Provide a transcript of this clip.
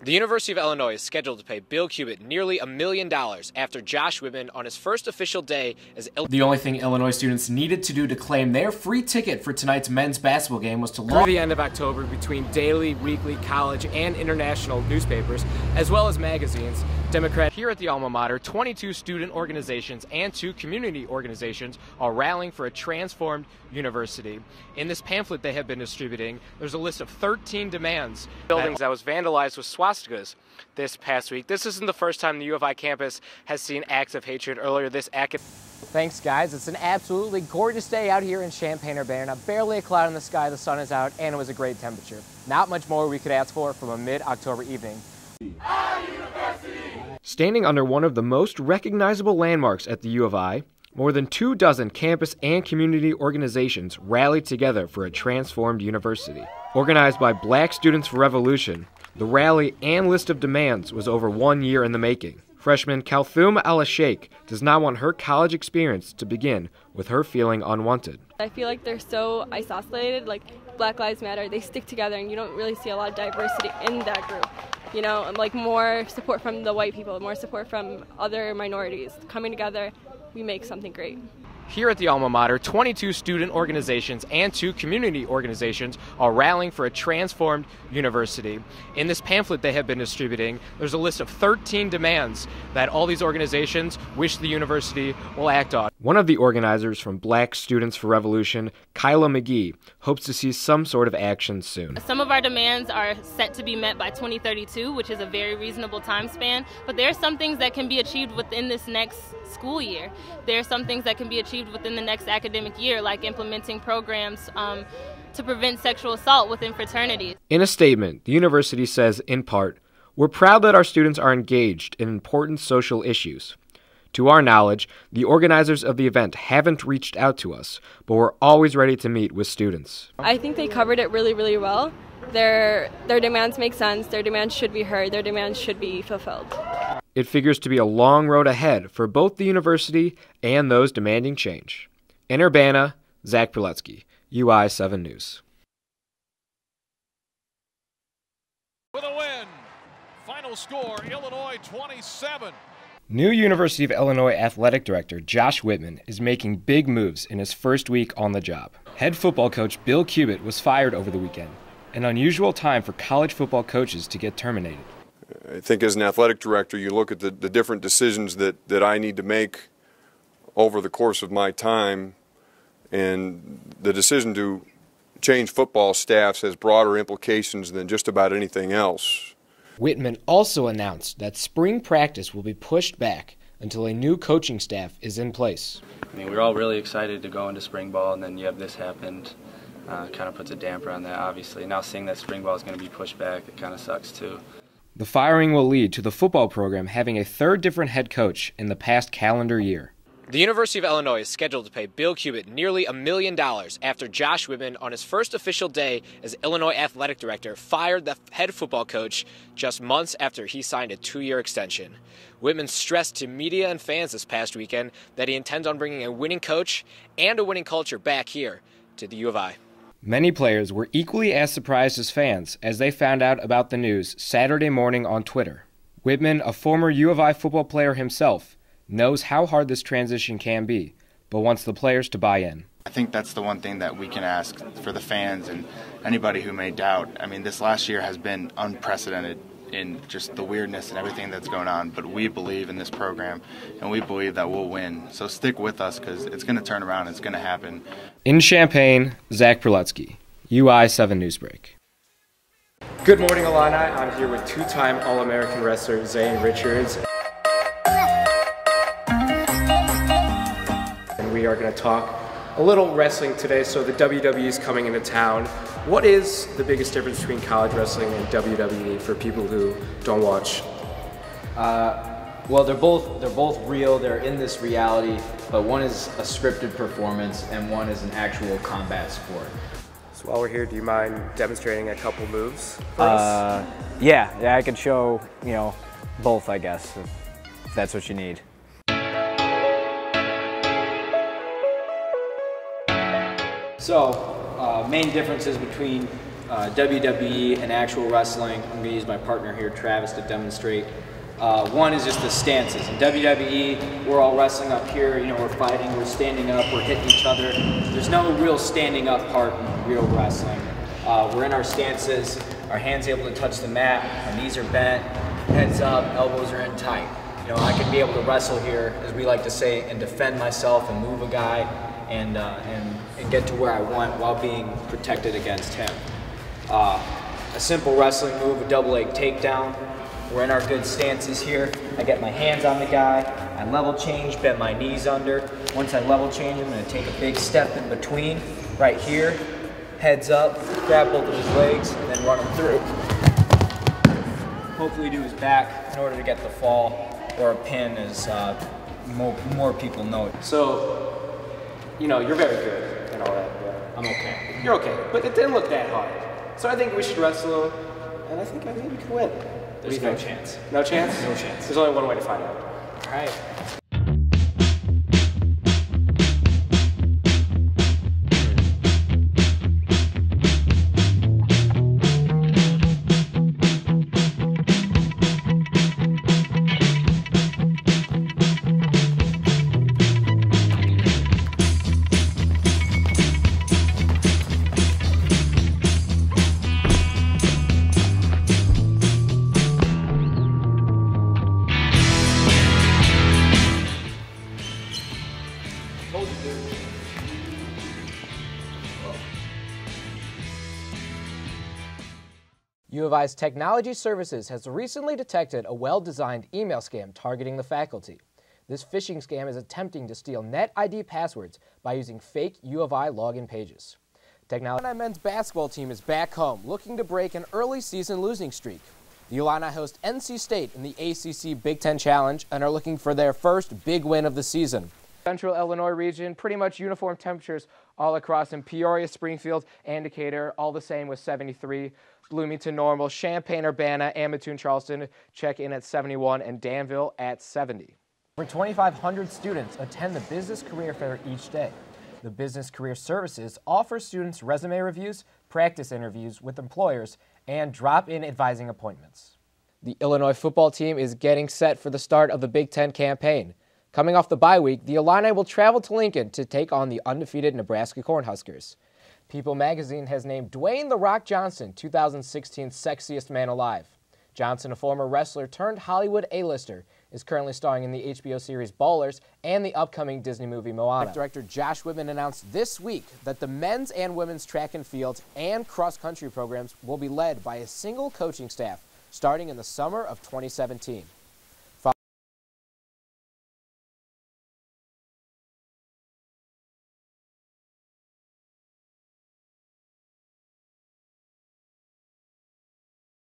The University of Illinois is scheduled to pay Bill Cubitt nearly $1 million after Josh Whitman on his first official day as The only thing Illinois students needed to do to claim their free ticket for tonight's men's basketball game was to through the end of October between daily, weekly, college, and international newspapers, as well as magazines. Democrat here at the alma mater, 22 student organizations and 2 community organizations are rallying for a transformed university. In this pamphlet they have been distributing, there's a list of 13 demands. Buildings that was vandalized with swastikas this past week. This isn't the first time the U of I campus has seen acts of hatred. Earlier this Thanks, guys. It's an absolutely gorgeous day out here in Champaign-Urbana. Barely a cloud in the sky, the sun is out, and it was a great temperature. Not much more we could ask for from a mid-October evening. Standing under one of the most recognizable landmarks at the U of I, more than 24 campus and community organizations rallied together for a transformed university. Organized by Black Students for Revolution, the rally and list of demands was over 1 year in the making. Freshman Kalthum Al-Sheikh does not want her college experience to begin with her feeling unwanted. I feel like they're so isolated, like Black Lives Matter, they stick together and you don't really see a lot of diversity in that group. You know, like more support from the white people, more support from other minorities. Coming together, we make something great. Here at the alma mater, 22 student organizations and 2 community organizations are rallying for a transformed university. In this pamphlet they have been distributing, there's a list of 13 demands that all these organizations wish the university will act on. One of the organizers from Black Students for Revolution, Kyla McGee, hopes to see some sort of action soon. Some of our demands are set to be met by 2032, which is a very reasonable time span, but there are some things that can be achieved within this next school year. There are some things that can be achieved within the next academic year, like implementing programs to prevent sexual assault within fraternities. In a statement, the university says, in part, "We're proud that our students are engaged in important social issues. To our knowledge, the organizers of the event haven't reached out to us, but we're always ready to meet with students." I think they covered it really, really well. Their demands make sense, their demands should be heard, their demands should be fulfilled. It figures to be a long road ahead for both the university and those demanding change. In Urbana, Zach Prelutsky, UI 7 News. With a win, final score, Illinois 27. New University of Illinois athletic director Josh Whitman is making big moves in his first week on the job. Head football coach Bill Cubitt was fired over the weekend, an unusual time for college football coaches to get terminated. I think as an athletic director, you look at the different decisions that I need to make over the course of my time, and the decision to change football staffs has broader implications than just about anything else. Whitman also announced that spring practice will be pushed back until a new coaching staff is in place. I mean, we're all really excited to go into spring ball, and then you have this happen. Kind of puts a damper on that, obviously. Now seeing that spring ball is going to be pushed back, it kind of sucks too. The firing will lead to the football program having a third different head coach in the past calendar year. The University of Illinois is scheduled to pay Bill Cubitt nearly $1 million after Josh Whitman, on his first official day as Illinois athletic director, fired the head football coach just months after he signed a 2-year extension. Whitman stressed to media and fans this past weekend that he intends on bringing a winning coach and a winning culture back here to the U of I. Many players were equally as surprised as fans as they found out about the news Saturday morning on Twitter. Whitman, a former U of I football player himself, knows how hard this transition can be, but wants the players to buy in. I think that's the one thing that we can ask for the fans and anybody who may doubt. I mean, this last year has been unprecedented in just the weirdness and everything that's going on, but we believe in this program, and we believe that we'll win. So stick with us, because it's going to turn around, it's going to happen. In Champaign, Zach Prelutsky, UI 7 Newsbreak. Good morning, Illini. I'm here with 2-time All-American wrestler Zane Richards. And we are going to talk a little wrestling today. So the WWE is coming into town. What is the biggest difference between college wrestling and WWE for people who don't watch? Well, they're both real. They're in this reality, but one is a scripted performance and one is an actual combat sport. So while we're here, do you mind demonstrating a couple moves for us? Yeah, I could show, both, I guess, if that's what you need. So, main differences between WWE and actual wrestling, I'm going to use my partner here, Travis, to demonstrate. One is just the stances. In WWE, we're all wrestling up here, you know, we're fighting, we're standing up, we're hitting each other. There's no real standing up part in real wrestling. We're in our stances, our hands able to touch the mat, our knees are bent, heads up, elbows are in tight. You know, I can be able to wrestle here, as we like to say, and defend myself and move a guy and get to where I want while being protected against him. A simple wrestling move, a double leg takedown. We're in our good stances here. I get my hands on the guy, I level change, bend my knees under. Once I level change, I'm going to take a big step in between, right here, heads up, grab both of his legs, and then run him through. Hopefully to his back in order to get the fall, or a pin, as more people know it. So, you know, you're very good and all that, but I'm okay. You're okay, but it didn't look that hard. So I think we should wrestle, and I think we can win. There's no chance. No chance? No chance. There's only one way to find out. All right. U of I's Technology Services has recently detected a well-designed email scam targeting the faculty. This phishing scam is attempting to steal net ID passwords by using fake U of I login pages. Illini men's basketball team is back home, looking to break an early season losing streak. The Illini host NC State in the ACC Big Ten Challenge and are looking for their first big win of the season. Central Illinois region, pretty much uniform temperatures all across in Peoria, Springfield, and Decatur, all the same with 73. Bloomington normal, Champaign-Urbana, and Mattoon-Charleston check in at 71, and Danville at 70. Over 2,500 students attend the Business Career Fair each day. The Business Career Services offers students resume reviews, practice interviews with employers, and drop-in advising appointments. The Illinois football team is getting set for the start of the Big Ten campaign. Coming off the bye week, the Illini will travel to Lincoln to take on the undefeated Nebraska Cornhuskers. People magazine has named Dwayne "The Rock" Johnson 2016 Sexiest Man Alive. Johnson, a former wrestler turned Hollywood A-lister, is currently starring in the HBO series Ballers and the upcoming Disney movie Moana. Director Josh Whitman announced this week that the men's and women's track and field and cross-country programs will be led by a single coaching staff starting in the summer of 2017.